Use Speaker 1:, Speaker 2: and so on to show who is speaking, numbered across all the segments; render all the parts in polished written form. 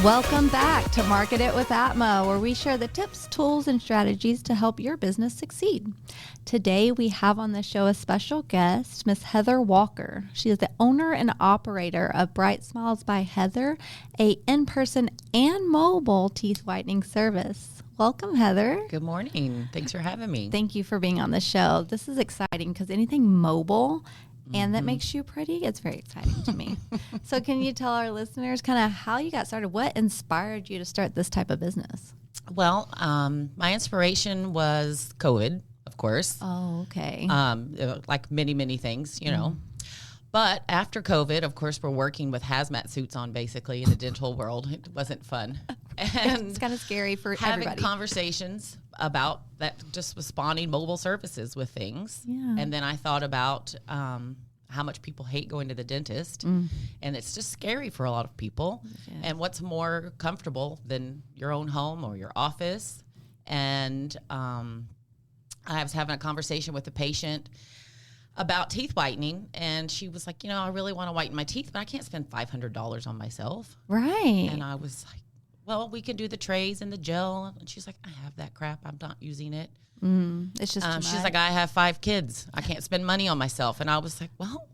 Speaker 1: Welcome back to Market It with ATMA, where we share the tips, tools, and strategies to help your business succeed. Today, we have on the show a special guest, Miss Heather Walker. She is the owner and operator of Brite Smiles by Heather, a in-person and mobile teeth whitening service. Welcome, Heather.
Speaker 2: Good morning. Thanks for having me.
Speaker 1: Thank you for being on the show. This is exciting because anything mobile and that makes you pretty, it's very exciting to me. So can you tell our listeners kind of how you got started? What inspired you to start this type of business?
Speaker 2: Well, my inspiration was COVID, of course.
Speaker 1: Oh, okay.
Speaker 2: Like many things, you know. But after COVID, of course, we're working with hazmat suits on basically in the dental world. It wasn't fun. And
Speaker 1: it's kind of scary for
Speaker 2: having
Speaker 1: everybody.
Speaker 2: Conversations about that, just responding mobile services with things.
Speaker 1: Yeah.
Speaker 2: And then I thought about how much people hate going to the dentist. And it's just scary for a lot of people.
Speaker 1: Yeah.
Speaker 2: And what's more comfortable than your own home or your office? And I was having a conversation with a patient about teeth whitening, and she was like, I really want to whiten my teeth, but I can't spend $500 on myself.
Speaker 1: Right.
Speaker 2: And I was like, well, we can do the trays and the gel. And she's like, I have that crap. I'm not using it.
Speaker 1: It's just too
Speaker 2: she's
Speaker 1: much.
Speaker 2: like, I have 5 kids. I can't spend money on myself. And I was like, well,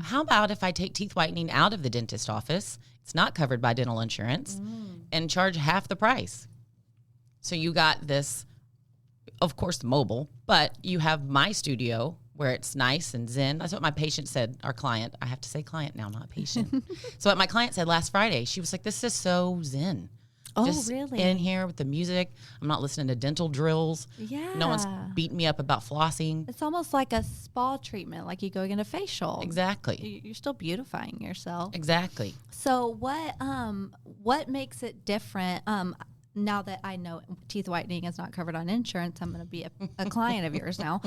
Speaker 2: how about if I take teeth whitening out of the dentist office? It's not covered by dental insurance and charge half the price. So you got this, of course, mobile, but you have my studio where it's nice and zen. That's what my patient said, our client. I have to say client now, not patient. So what my client said last Friday, she was like, this is so zen.
Speaker 1: Oh,
Speaker 2: Just
Speaker 1: really?
Speaker 2: in here with the music. I'm not listening to dental drills.
Speaker 1: Yeah.
Speaker 2: No one's beating me up about flossing.
Speaker 1: It's almost like a spa treatment, like you go get a facial.
Speaker 2: Exactly.
Speaker 1: You're still beautifying yourself.
Speaker 2: Exactly.
Speaker 1: So what makes it different? Now that I know teeth whitening is not covered on insurance, I'm going to be a client of yours now.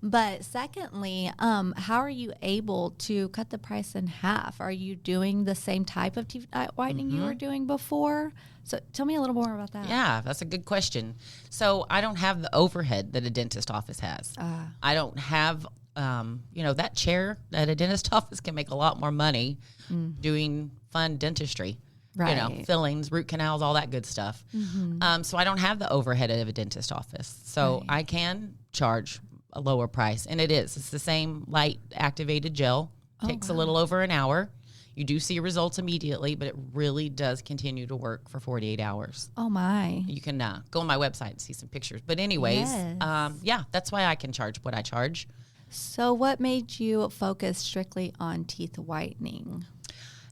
Speaker 1: But secondly, how are you able to cut the price in half? Are you doing the same type of teeth whitening you were doing before? So tell me a little more about that.
Speaker 2: Yeah, that's a good question. So I don't have the overhead that a dentist office has. I don't have, that chair at a dentist office can make a lot more money doing fun dentistry.
Speaker 1: Right.
Speaker 2: Fillings, root canals, all that good stuff. So I don't have the overhead of a dentist office. So I can charge a lower price. And it's the same light activated gel. Takes a little over an hour. You do see results immediately, but it really does continue to work for 48 hours.
Speaker 1: Oh, my.
Speaker 2: You can go on my website and see some pictures. But anyways, that's why I can charge what I charge.
Speaker 1: So what made you focus strictly on teeth whitening?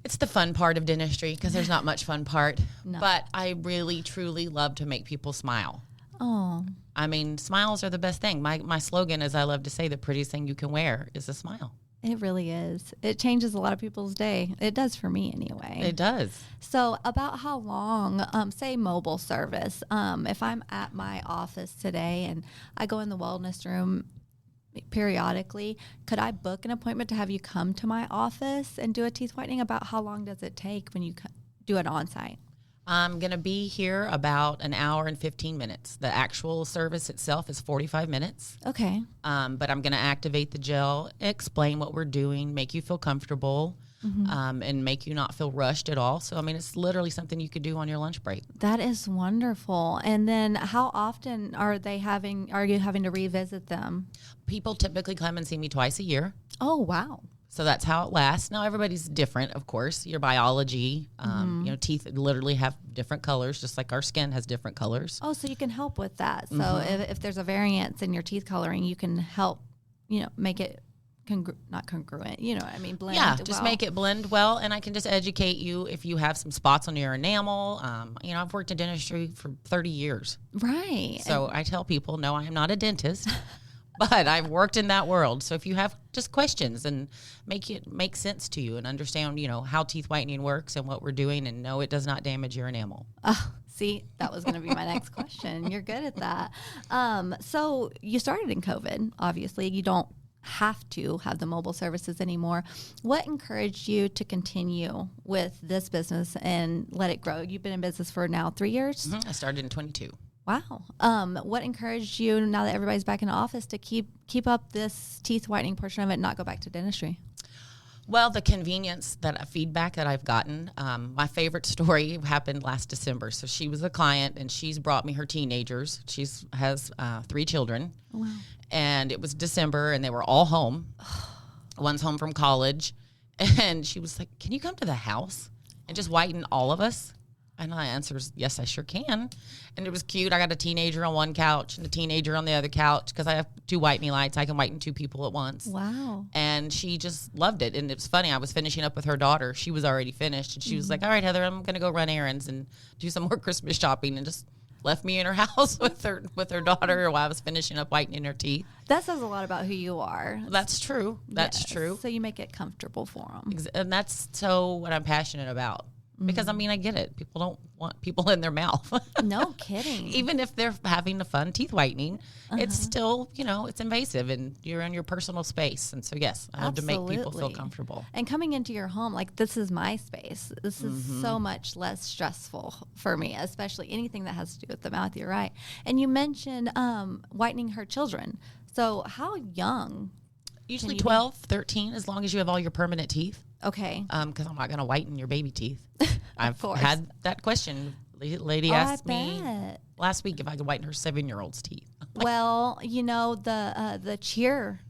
Speaker 2: It's the fun part of dentistry because there's not much fun part.
Speaker 1: No.
Speaker 2: But I really, truly love to make people smile.
Speaker 1: Oh.
Speaker 2: I mean, smiles are the best thing. My slogan, as I love to say, the prettiest thing you can wear is a smile.
Speaker 1: It really is. It changes a lot of people's day. It does for me anyway.
Speaker 2: It does.
Speaker 1: So about how long, say mobile service, if I'm at my office today and I go in the wellness room periodically, could I book an appointment to have you come to my office and do a teeth whitening? About how long does it take when you do it on site?
Speaker 2: I'm going to be here about an hour and 15 minutes. The actual service itself is 45 minutes.
Speaker 1: Okay.
Speaker 2: But I'm going to activate the gel, explain what we're doing, make you feel comfortable, and make you not feel rushed at all. So, I mean, it's literally something you could do on your lunch break.
Speaker 1: That is wonderful. And then how often are you having to revisit them?
Speaker 2: People typically come and see me twice a year.
Speaker 1: Oh, wow.
Speaker 2: So that's how it lasts. Now, everybody's different, of course. Your biology, teeth literally have different colors, just like our skin has different colors.
Speaker 1: Oh, so you can help with that. So if there's a variance in your teeth coloring, you can help, make it not congruent, blend.
Speaker 2: Yeah, just make it blend well. And I can just educate you if you have some spots on your enamel. I've worked in dentistry for 30 years.
Speaker 1: Right.
Speaker 2: So I tell people, no, I am not a dentist. But I've worked in that world. So if you have just questions and make it make sense to you and understand, how teeth whitening works and what we're doing, and no, it does not damage your enamel.
Speaker 1: See, that was going to be my next question. You're good at that. So you started in COVID, obviously. You don't have to have the mobile services anymore. What encouraged you to continue with this business and let it grow? You've been in business for now 3 years?
Speaker 2: Mm-hmm. I started in 22.
Speaker 1: Wow. What encouraged you, now that everybody's back in the office, to keep up this teeth whitening portion of it and not go back to dentistry?
Speaker 2: Well, the convenience feedback that I've gotten, my favorite story happened last December. So she was a client, and she's brought me her teenagers. She has 3 children.
Speaker 1: Wow.
Speaker 2: And it was December, and they were all home. One's home from college. And she was like, can you come to the house and just whiten all of us? And my answer is, yes, I sure can. And it was cute. I got a teenager on one couch and a teenager on the other couch because I have 2 whitening lights. I can whiten 2 people at once.
Speaker 1: Wow.
Speaker 2: And she just loved it. And it was funny. I was finishing up with her daughter. She was already finished. And she was like, all right, Heather, I'm going to go run errands and do some more Christmas shopping, and just left me in her house with her daughter while I was finishing up whitening her teeth.
Speaker 1: That says a lot about who you are.
Speaker 2: That's true. That's true.
Speaker 1: So you make it comfortable for them.
Speaker 2: And that's so what I'm passionate about. Because, I mean, I get it. People don't want people in their mouth.
Speaker 1: No kidding.
Speaker 2: Even if they're having a fun teeth whitening, it's still, it's invasive, and you're in your personal space. And so, yes, I have to make people feel comfortable.
Speaker 1: And coming into your home, like, this is my space. This is so much less stressful for me, especially anything that has to do with the mouth. You're right. And you mentioned whitening her children. So how young?
Speaker 2: Usually 12, 13, as long as you have all your permanent teeth.
Speaker 1: Okay.
Speaker 2: Because I'm not going to whiten your baby teeth. I've had that question. Lady asked me last week if I could whiten her 7-year-old's teeth.
Speaker 1: Well, the cheer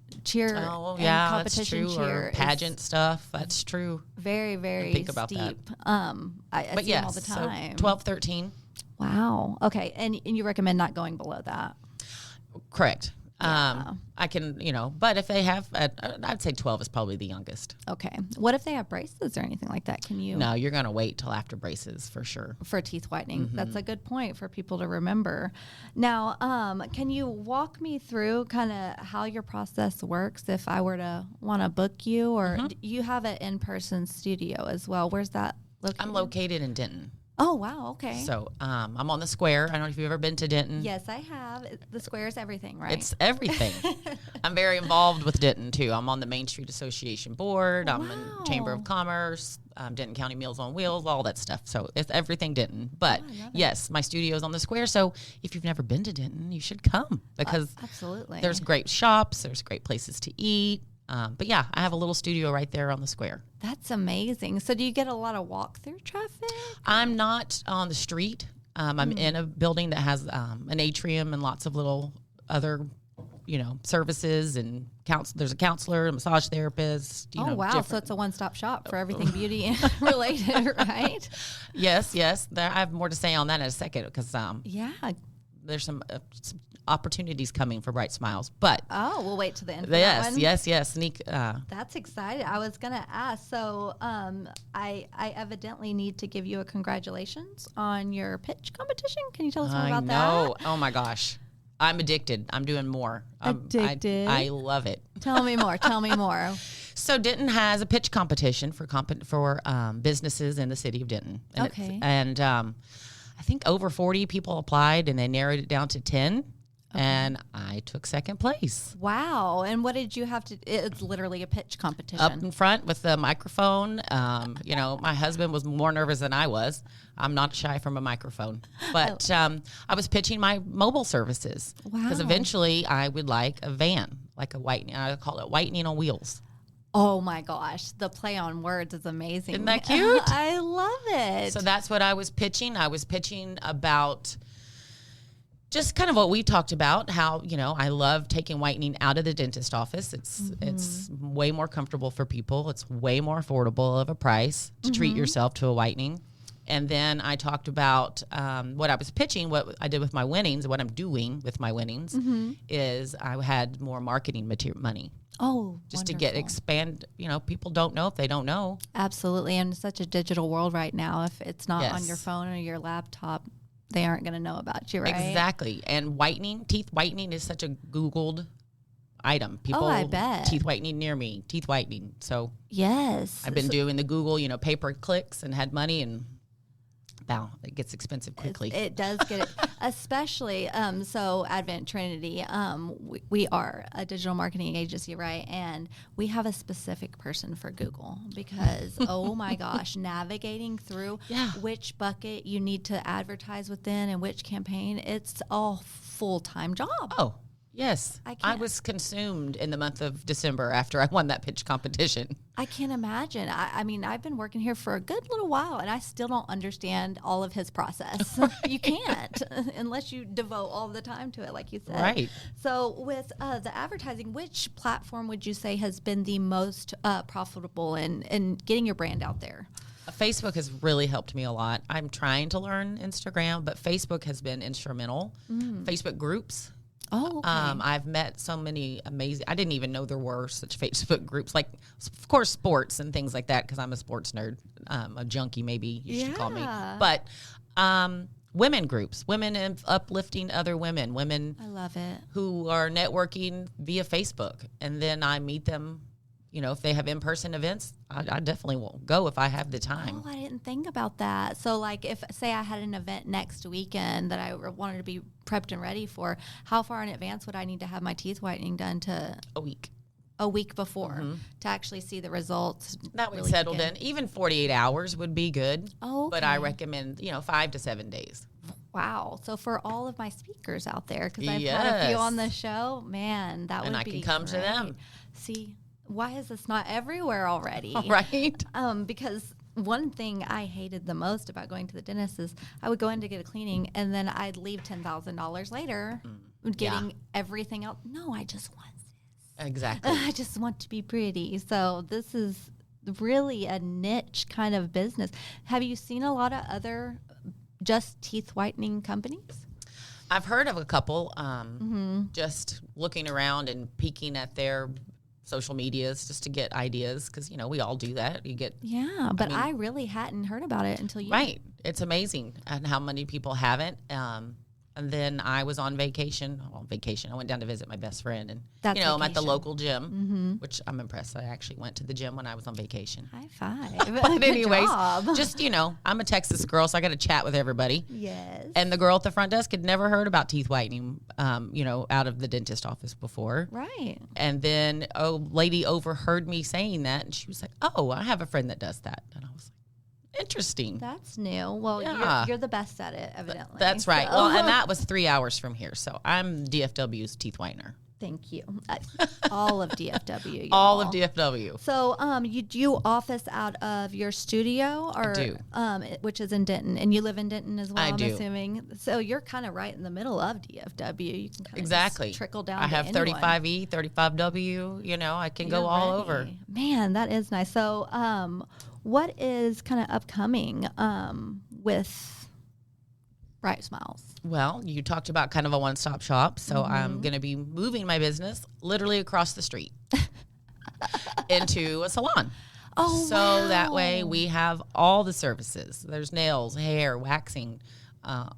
Speaker 2: oh, yeah,
Speaker 1: competition
Speaker 2: that's true.
Speaker 1: cheer
Speaker 2: or pageant stuff. That's true.
Speaker 1: Very, very
Speaker 2: think about
Speaker 1: steep.
Speaker 2: that.
Speaker 1: I see them all the time.
Speaker 2: So 12, 13.
Speaker 1: Wow. Okay. And you recommend not going below that?
Speaker 2: Correct.
Speaker 1: Yeah.
Speaker 2: I can, but if they have, I'd say 12 is probably the youngest.
Speaker 1: Okay. What if they have braces or anything like that? Can you?
Speaker 2: No, you're going to wait till after braces for sure.
Speaker 1: For teeth whitening. That's a good point for people to remember. Now, can you walk me through kind of how your process works if I were to want to book you, or you have an in-person studio as well? Where's that located?
Speaker 2: I'm located in Denton.
Speaker 1: Oh, wow. Okay.
Speaker 2: So I'm on the square. I don't know if you've ever been to Denton.
Speaker 1: Yes, I have. The square is everything, right?
Speaker 2: It's everything. I'm very involved with Denton, too. I'm on the Main Street Association board. I'm in Chamber of Commerce, Denton County Meals on Wheels, all that stuff. So it's everything Denton. But, yes, my studio's on the square. So if you've never been to Denton, you should come because
Speaker 1: absolutely.
Speaker 2: There's great shops. There's great places to eat. But, yeah, I have a little studio right there on the square.
Speaker 1: That's amazing. So do you get a lot of walk-through traffic? I'm
Speaker 2: not on the street. I'm in a building that has an atrium and lots of little other, services and there's a counselor, a massage therapist.
Speaker 1: Oh, wow. Different. So it's a one-stop shop for everything beauty related, right?
Speaker 2: Yes. I have more to say on that in a second because there's some opportunities coming for Brite Smiles, but
Speaker 1: we'll wait to the end.
Speaker 2: Yes. Sneak.
Speaker 1: That's exciting. I was gonna ask. So, I evidently need to give you a congratulations on your pitch competition. Can you tell us more about that?
Speaker 2: Oh my gosh, I'm addicted. I'm doing more.
Speaker 1: Addicted.
Speaker 2: I love it.
Speaker 1: Tell me more.
Speaker 2: So Denton has a pitch competition for businesses in the city of Denton. And I think over 40 people applied, and they narrowed it down to 10. Okay. And I took second place.
Speaker 1: Wow. And what did you have to, it's literally a pitch competition.
Speaker 2: Up in front with the microphone. My husband was more nervous than I was. I'm not shy from a microphone. But I was pitching my mobile services. Wow. Because eventually I would like a van, like a whitening. I call it whitening on wheels.
Speaker 1: Oh my gosh, the play on words is amazing.
Speaker 2: Isn't that cute?
Speaker 1: I love it.
Speaker 2: So that's what I was pitching. I was pitching about just kind of what we talked about, how, I love taking whitening out of the dentist office. It's way more comfortable for people. It's way more affordable of a price to treat yourself to a whitening. And then I talked about what I was pitching, what I did with my winnings, what I'm doing with my winnings is I had more marketing money.
Speaker 1: Oh,
Speaker 2: just wonderful. To expand, people don't know if they don't know.
Speaker 1: Absolutely. And it's such a digital world right now. If it's not on your phone or your laptop, they aren't going to know about you, right?
Speaker 2: Exactly. And teeth whitening is such a Googled item. People,
Speaker 1: I bet.
Speaker 2: Teeth whitening near me, teeth whitening. So
Speaker 1: yes,
Speaker 2: I've been doing the Google, pay-per-clicks and had money, and wow, it gets expensive quickly.
Speaker 1: It does get it, especially, so Advent Trinity, we are a digital marketing agency, right? And we have a specific person for Google because, oh my gosh, navigating through which bucket you need to advertise within and which campaign, it's a full-time job.
Speaker 2: Oh, Yes.
Speaker 1: I
Speaker 2: I
Speaker 1: can't.
Speaker 2: was consumed in the month of December after I won that pitch competition.
Speaker 1: I can't imagine. I mean, I've been working here for a good little while, and I still don't understand all of his process. You can't unless you devote all the time to it, like you said.
Speaker 2: Right.
Speaker 1: So with the advertising, which platform would you say has been the most profitable in getting your brand out there?
Speaker 2: Facebook has really helped me a lot. I'm trying to learn Instagram, but Facebook has been instrumental. Facebook groups.
Speaker 1: Oh, okay.
Speaker 2: I've met so many amazing. I didn't even know there were such Facebook groups, like of course sports and things like that, because I'm a sports nerd, a junkie maybe you should call me. But women groups, women uplifting other women, women.
Speaker 1: I love it.
Speaker 2: Who are networking via Facebook, and then I meet them. You know, if they have in-person events, I definitely will go if I have the time.
Speaker 1: Oh, I didn't think about that. So, like, if, say, I had an event next weekend that I wanted to be prepped and ready for, how far in advance would I need to have my teeth whitening done to?
Speaker 2: A week.
Speaker 1: A week before to actually see the results.
Speaker 2: That would settle in. Even 48 hours would be good.
Speaker 1: Oh, okay.
Speaker 2: But I recommend, 5 to 7 days.
Speaker 1: Wow. So for all of my speakers out there, because I've had a few on the show, man, that would be
Speaker 2: And I can come to them.
Speaker 1: See, why is this not everywhere already?
Speaker 2: Right.
Speaker 1: Because one thing I hated the most about going to the dentist is I would go in to get a cleaning, and then I'd leave $10,000 later getting everything else. No, I just want this.
Speaker 2: Exactly.
Speaker 1: I just want to be pretty. So this is really a niche kind of business. Have you seen a lot of other just teeth whitening companies?
Speaker 2: I've heard of a couple, just looking around and peeking at their social medias just to get ideas, because we all do that. You get
Speaker 1: but I really hadn't heard about it until you.
Speaker 2: Right. It's amazing and how many people haven't. And then I was on vacation. I went down to visit my best friend, and I'm at the local gym, which I'm impressed. I actually went to the gym when I was on vacation.
Speaker 1: High five.
Speaker 2: But anyways, just I'm a Texas girl, so I got to chat with everybody.
Speaker 1: Yes.
Speaker 2: And the girl at the front desk had never heard about teeth whitening, out of the dentist office before.
Speaker 1: Right.
Speaker 2: And then a lady overheard me saying that, and she was like, "Oh, I have a friend that does that." And I was like, interesting.
Speaker 1: That's new. Well, you're the best at it, evidently.
Speaker 2: That's right. So. Well, and that was 3 hours from here. So I'm DFW's teeth whitener.
Speaker 1: Thank you. All of DFW.
Speaker 2: All of DFW.
Speaker 1: So you do office out of your studio, or
Speaker 2: I do.
Speaker 1: Which is in Denton, and you live in Denton as well, I'm
Speaker 2: do.
Speaker 1: assuming. So you're kind of right in the middle of DFW. You can kind of
Speaker 2: exactly
Speaker 1: trickle down.
Speaker 2: I have 35E, 35W. I can go all over.
Speaker 1: Man, that is nice. So what is kind of upcoming with Brite Smiles?
Speaker 2: Well, you talked about kind of a one-stop shop, so I'm going to be moving my business literally across the street into a salon.
Speaker 1: Oh,
Speaker 2: so that way we have all the services. There's nails, hair, waxing,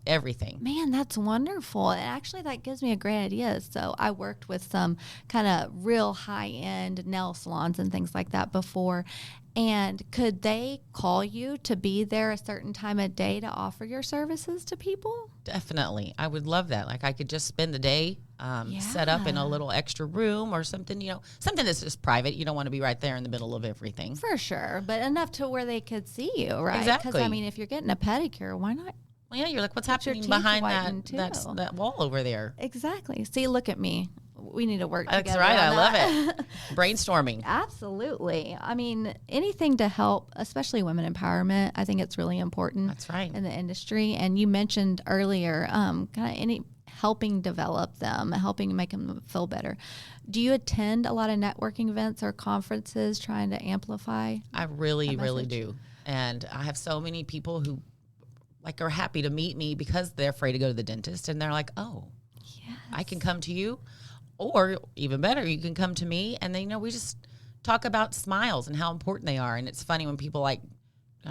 Speaker 2: everything.
Speaker 1: Man, that's wonderful. And actually, that gives me a great idea. So I worked with some kind of real high-end nail salons and things like that before. And could they call you to be there a certain time of day to offer your services to people?
Speaker 2: Definitely. I would love that. Like I could just spend the day set up in a little extra room or something, something that's just private. You don't want to be right there in the middle of everything.
Speaker 1: For sure. But enough to where they could see you, right?
Speaker 2: Exactly.
Speaker 1: Because, if you're getting a pedicure, why not?
Speaker 2: Well, yeah, you're like, what's happening behind that wall over there?
Speaker 1: Exactly. See, look at me. We need to work
Speaker 2: together.
Speaker 1: That's
Speaker 2: right. I love it. Brainstorming.
Speaker 1: Absolutely. Anything to help, especially women empowerment. I think it's really important.
Speaker 2: That's right.
Speaker 1: In the industry. And you mentioned earlier, helping develop them, helping make them feel better. Do you attend a lot of networking events or conferences trying to amplify?
Speaker 2: I really do. And I have so many people who are happy to meet me because they're afraid to go to the dentist, and they're like, "Oh, yes, I can come to you." Or even better, you can come to me, and then we just talk about smiles and how important they are. And it's funny when people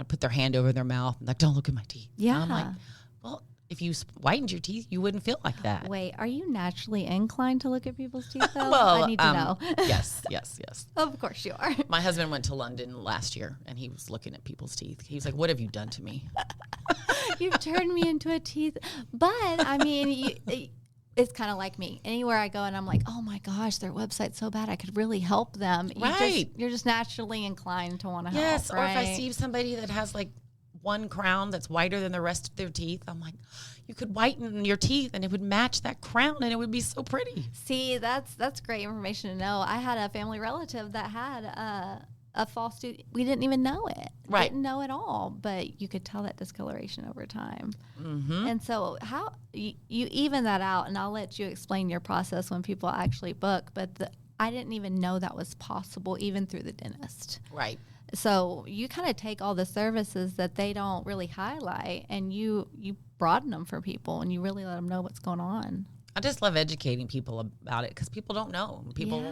Speaker 2: put their hand over their mouth and "Don't look at my teeth."
Speaker 1: Yeah,
Speaker 2: and I'm like, well, if you whitened your teeth, you wouldn't feel like that.
Speaker 1: Wait, are you naturally inclined to look at people's teeth? Though?
Speaker 2: Well,
Speaker 1: I need to know.
Speaker 2: Yes.
Speaker 1: Of course you are.
Speaker 2: My husband went to London last year, and he was looking at people's teeth. He was like, "What have you done to me?"
Speaker 1: You've turned me into a teeth. But it's kind of like me. Anywhere I go and I'm like, oh my gosh, their website's so bad, I could really help them.
Speaker 2: Right.
Speaker 1: You're just naturally inclined to want to help.
Speaker 2: Yes,
Speaker 1: right?
Speaker 2: or if I see somebody that has one crown that's whiter than the rest of their teeth. I'm like, you could whiten your teeth and it would match that crown and it would be so pretty.
Speaker 1: See, that's great information to know. I had a family relative that had a false tooth. We didn't even know it.
Speaker 2: Right.
Speaker 1: Didn't know at all, but you could tell that discoloration over time.
Speaker 2: Mm-hmm.
Speaker 1: And so how you even that out, and I'll let you explain your process when people actually book, but I didn't even know that was possible even through the dentist.
Speaker 2: Right.
Speaker 1: So you kind of take all the services that they don't really highlight and you broaden them for people and you really let them know what's going on.
Speaker 2: I just love educating people about it because people don't know. People,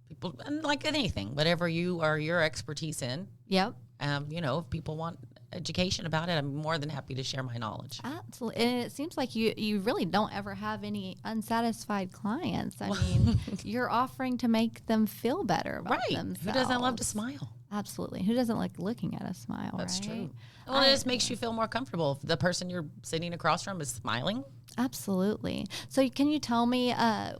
Speaker 2: people, and like anything, whatever you are your expertise in.
Speaker 1: Yep.
Speaker 2: If people want education about it, I'm more than happy to share my knowledge.
Speaker 1: Absolutely. And it seems like you really don't ever have any unsatisfied clients. I mean, you're offering to make them feel better about themselves.
Speaker 2: Who doesn't love to smile?
Speaker 1: Absolutely. Who doesn't like looking at a smile?
Speaker 2: That's
Speaker 1: right?
Speaker 2: true. Well, it just makes you feel more comfortable if the person you're sitting across from is smiling.
Speaker 1: Absolutely. So can you tell me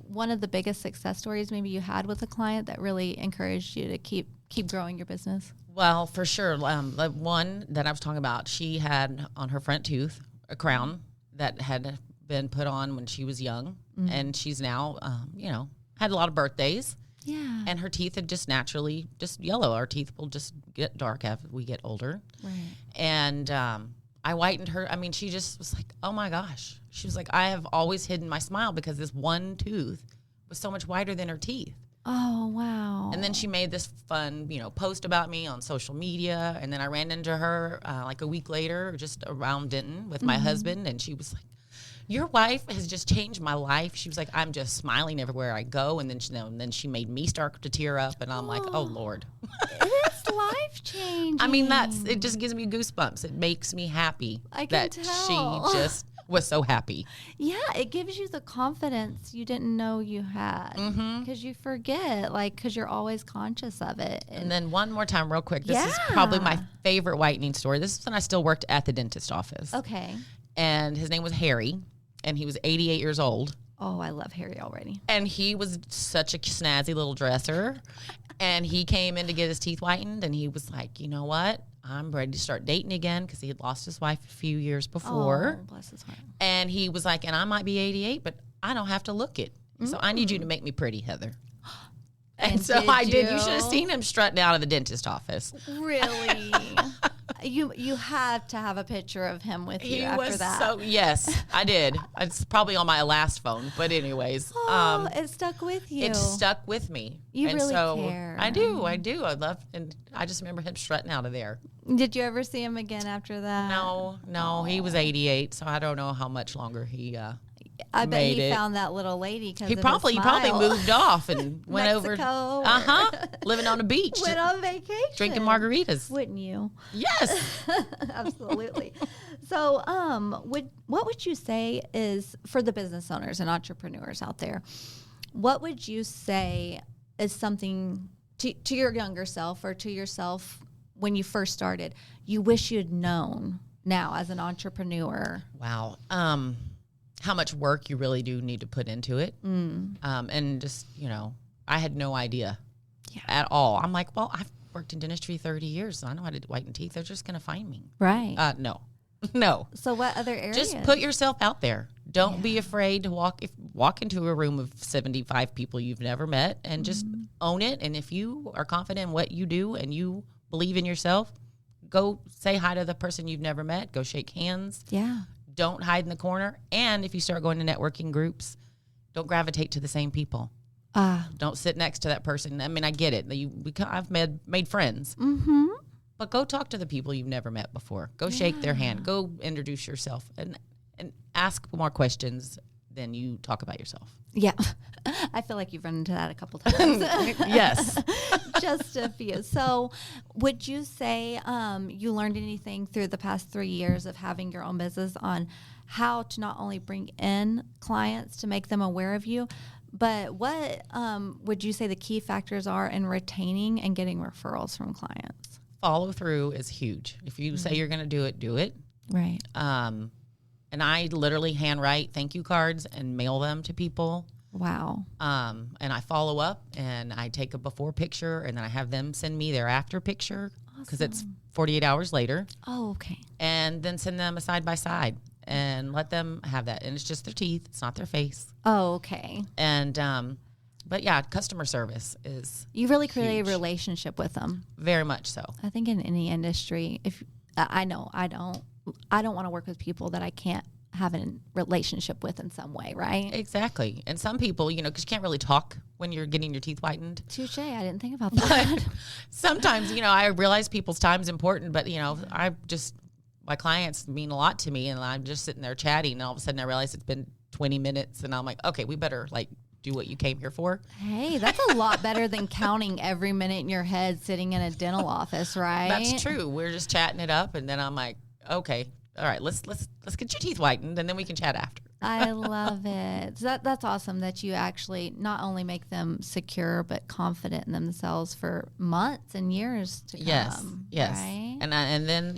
Speaker 1: one of the biggest success stories maybe you had with a client that really encouraged you to keep growing your business?
Speaker 2: Well, for sure. The one that I was talking about, she had on her front tooth a crown that had been put on when she was young. Mm-hmm. And she's now, had a lot of birthdays.
Speaker 1: Yeah.
Speaker 2: And her teeth had just naturally just yellow. Our teeth will just get dark as we get older.
Speaker 1: Right.
Speaker 2: And I whitened her. I mean, she just was like, oh, my gosh. She was like, I have always hidden my smile because this one tooth was so much whiter than her teeth.
Speaker 1: Oh, wow.
Speaker 2: And then she made this fun, post about me on social media. And then I ran into her like a week later just around Denton with my husband. And she was like, your wife has just changed my life. She was like, I'm just smiling everywhere I go. And then she made me start to tear up. And I'm like, oh, Lord.
Speaker 1: It's life-changing.
Speaker 2: I mean, it just gives me goosebumps. It makes me happy
Speaker 1: that
Speaker 2: she just was so happy.
Speaker 1: Yeah, it gives you the confidence you didn't know you had because you forget, because you're always conscious of it.
Speaker 2: And then one more time real quick. This is probably my favorite whitening story. This is when I still worked at the dentist office.
Speaker 1: Okay.
Speaker 2: And his name was Harry, and he was 88 years old.
Speaker 1: Oh, I love Harry already.
Speaker 2: And he was such a snazzy little dresser. And he came in to get his teeth whitened, and he was like, you know what? I'm ready to start dating again because he had lost his wife a few years before.
Speaker 1: Oh, bless his heart.
Speaker 2: And he was like, and I might be 88, but I don't have to look it. So I need you to make me pretty, Heather. And so I did. You should have seen him strutting out of the dentist office.
Speaker 1: Really? You have to have a picture of him with you after that.
Speaker 2: Yes, I did. It's probably on my last phone, but anyways.
Speaker 1: It stuck with you.
Speaker 2: It stuck with me.
Speaker 1: You really care.
Speaker 2: I do. I love, and I just remember him strutting out of there.
Speaker 1: Did you ever see him again after that?
Speaker 2: No. He was 88, so I don't know how much longer he
Speaker 1: I bet he found that little lady because
Speaker 2: he probably moved off and went
Speaker 1: Mexico
Speaker 2: over. Living on a beach.
Speaker 1: Went on vacation.
Speaker 2: Drinking margaritas.
Speaker 1: Wouldn't you?
Speaker 2: Yes.
Speaker 1: Absolutely. So what would you say is, for the business owners and entrepreneurs out there, what would you say is something to your younger self or to yourself when you first started you wish you'd known now as an entrepreneur?
Speaker 2: Wow. How much work you really do need to put into it. And just, I had no idea at all. I'm like, well, I've worked in dentistry 30 years. So I know how to whiten teeth. They're just going to find me.
Speaker 1: Right.
Speaker 2: No.
Speaker 1: So what other areas?
Speaker 2: Just put yourself out there. Don't be afraid to walk into a room of 75 people you've never met and just own it. And if you are confident in what you do and you believe in yourself, go say hi to the person you've never met. Go shake hands.
Speaker 1: Yeah.
Speaker 2: Don't hide in the corner. And if you start going to networking groups, don't gravitate to the same people. Don't sit next to that person. I mean, I get it. I've made friends.
Speaker 1: Mm-hmm.
Speaker 2: But go talk to the people you've never met before. Go shake their hand. Go introduce yourself and ask more questions than you talk about yourself.
Speaker 1: Yeah. I feel like you've run into that a couple times.
Speaker 2: Yes.
Speaker 1: Just a few. So would you say you learned anything through the past 3 years of having your own business on how to not only bring in clients to make them aware of you, but what would you say the key factors are in retaining and getting referrals from clients?
Speaker 2: Follow through is huge. If you say you're going to do it, do it.
Speaker 1: Right.
Speaker 2: And I literally handwrite thank you cards and mail them to people.
Speaker 1: Wow.
Speaker 2: And I follow up and I take a before picture and then I have them send me their after picture. because it's 48 hours later.
Speaker 1: Oh, okay.
Speaker 2: And then send them a side-by-side and let them have that. And it's just their teeth. It's not their face.
Speaker 1: Oh, okay.
Speaker 2: And, but yeah, customer service is
Speaker 1: You really create
Speaker 2: huge.
Speaker 1: a relationship with them.
Speaker 2: Very much so.
Speaker 1: I think in any industry, if I know I don't want to work with people that I can't have a relationship with in some way, right?
Speaker 2: Exactly. And some people, because you can't really talk when you're getting your teeth whitened.
Speaker 1: Touche. I didn't think about that.
Speaker 2: But sometimes, I realize people's time's important, but, my clients mean a lot to me, and I'm just sitting there chatting, and all of a sudden I realize it's been 20 minutes, and I'm like, okay, we better, do what you came here for.
Speaker 1: Hey, that's a lot better than counting every minute in your head sitting in a dental office, right?
Speaker 2: That's true. We're just chatting it up, and then I'm like, okay, all right, let's get your teeth whitened, and then we can chat after.
Speaker 1: I love it. So that's awesome that you actually not only make them secure but confident in themselves for months and years to come.
Speaker 2: Yes.
Speaker 1: Right?
Speaker 2: And then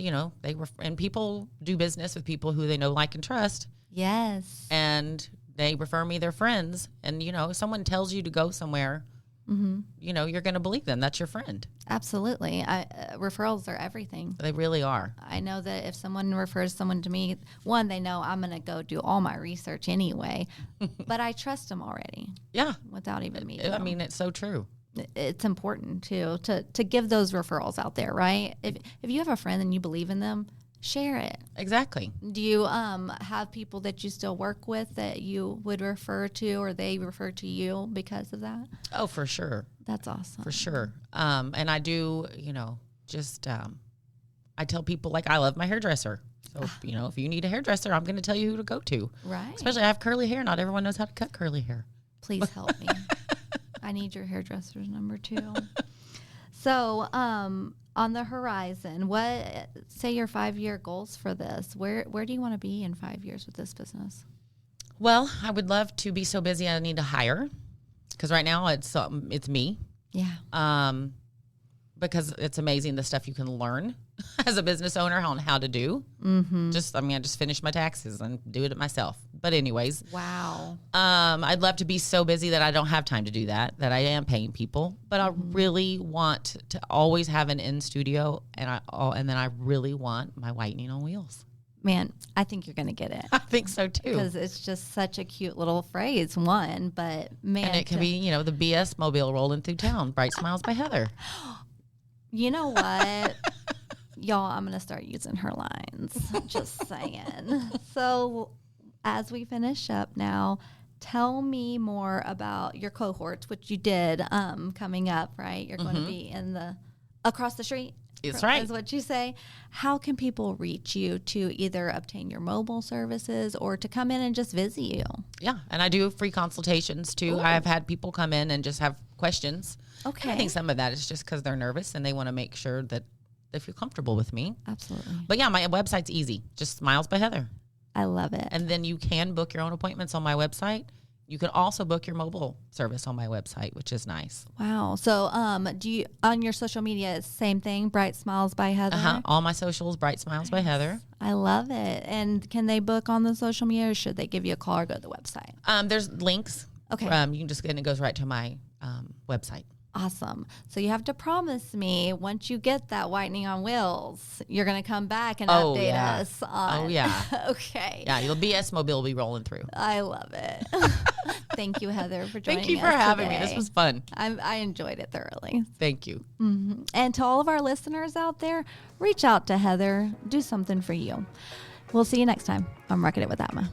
Speaker 2: and people do business with people who they know, like, and trust.
Speaker 1: Yes.
Speaker 2: And they refer me their friends, and if someone tells you to go somewhere, you're going to believe them. That's your friend.
Speaker 1: Absolutely. Referrals are everything.
Speaker 2: They really are.
Speaker 1: I know that if someone refers someone to me, one, they know I'm going to go do all my research anyway, but I trust them already.
Speaker 2: Yeah.
Speaker 1: Without even meeting
Speaker 2: I
Speaker 1: them.
Speaker 2: mean, it's so true.
Speaker 1: It's important too to give those referrals out there, right? If you have a friend and you believe in them, share it.
Speaker 2: Exactly.
Speaker 1: Do you have people that you still work with that you would refer to, or they refer to you because of that?
Speaker 2: Oh, for sure.
Speaker 1: That's awesome.
Speaker 2: For sure. And I do, I tell people, I love my hairdresser. So, if you need a hairdresser, I'm going to tell you who to go to.
Speaker 1: Right.
Speaker 2: Especially I have curly hair. Not everyone knows how to cut curly hair.
Speaker 1: Please help me. I need your hairdresser's number too. So, on the horizon, say your 5-year goals for this? Where do you want to be in 5 years with this business?
Speaker 2: Well, I would love to be so busy I need to hire, because right now it's me.
Speaker 1: Yeah.
Speaker 2: Because it's amazing the stuff you can learn as a business owner on how to do.
Speaker 1: Mm-hmm.
Speaker 2: I just finished my taxes and do it myself. But anyways.
Speaker 1: Wow.
Speaker 2: I'd love to be so busy that I don't have time to do that I am paying people. But I really want to always have an in-studio, and then I really want my whitening on wheels.
Speaker 1: Man, I think you're going to get it.
Speaker 2: I think so, too.
Speaker 1: Because it's just such a cute little phrase, one. But, man.
Speaker 2: And it can be, the BS mobile rolling through town. Brite Smiles by Heather.
Speaker 1: You know what? Y'all, I'm going to start using her lines. Just saying. So, as we finish up now, tell me more about your cohorts, which you did coming up, right? You're going to be across the street.
Speaker 2: That's right.
Speaker 1: Is what you say. How can people reach you to either obtain your mobile services or to come in and just visit you?
Speaker 2: Yeah, and I do free consultations too.
Speaker 1: Ooh.
Speaker 2: I've had people come in and just have questions.
Speaker 1: Okay.
Speaker 2: And I think some of that is just because they're nervous and they want to make sure that they feel comfortable with me.
Speaker 1: Absolutely.
Speaker 2: But yeah, my website's easy. Just Smiles by Heather.
Speaker 1: I love it.
Speaker 2: And then you can book your own appointments on my website. You can also book your mobile service on my website, which is nice.
Speaker 1: Wow. So, do you on your social media, same thing, Brite Smiles by Heather?
Speaker 2: All my socials, Brite Smiles by Heather.
Speaker 1: I love it. And can they book on the social media, or should they give you a call or go to the website?
Speaker 2: There's links.
Speaker 1: Okay.
Speaker 2: You can just and it goes right to my website.
Speaker 1: Awesome. So you have to promise me once you get that whitening on wheels, you're going to come back and update us on.
Speaker 2: Oh, yeah.
Speaker 1: Okay.
Speaker 2: Yeah, your BS mobile will be rolling through.
Speaker 1: I love it. Thank you, Heather, for joining us.
Speaker 2: Thank you for having
Speaker 1: today.
Speaker 2: me. This was fun.
Speaker 1: I enjoyed it thoroughly.
Speaker 2: Thank you.
Speaker 1: Mm-hmm. And to all of our listeners out there, reach out to Heather. Do something for you. We'll see you next time on Market It with ATMA.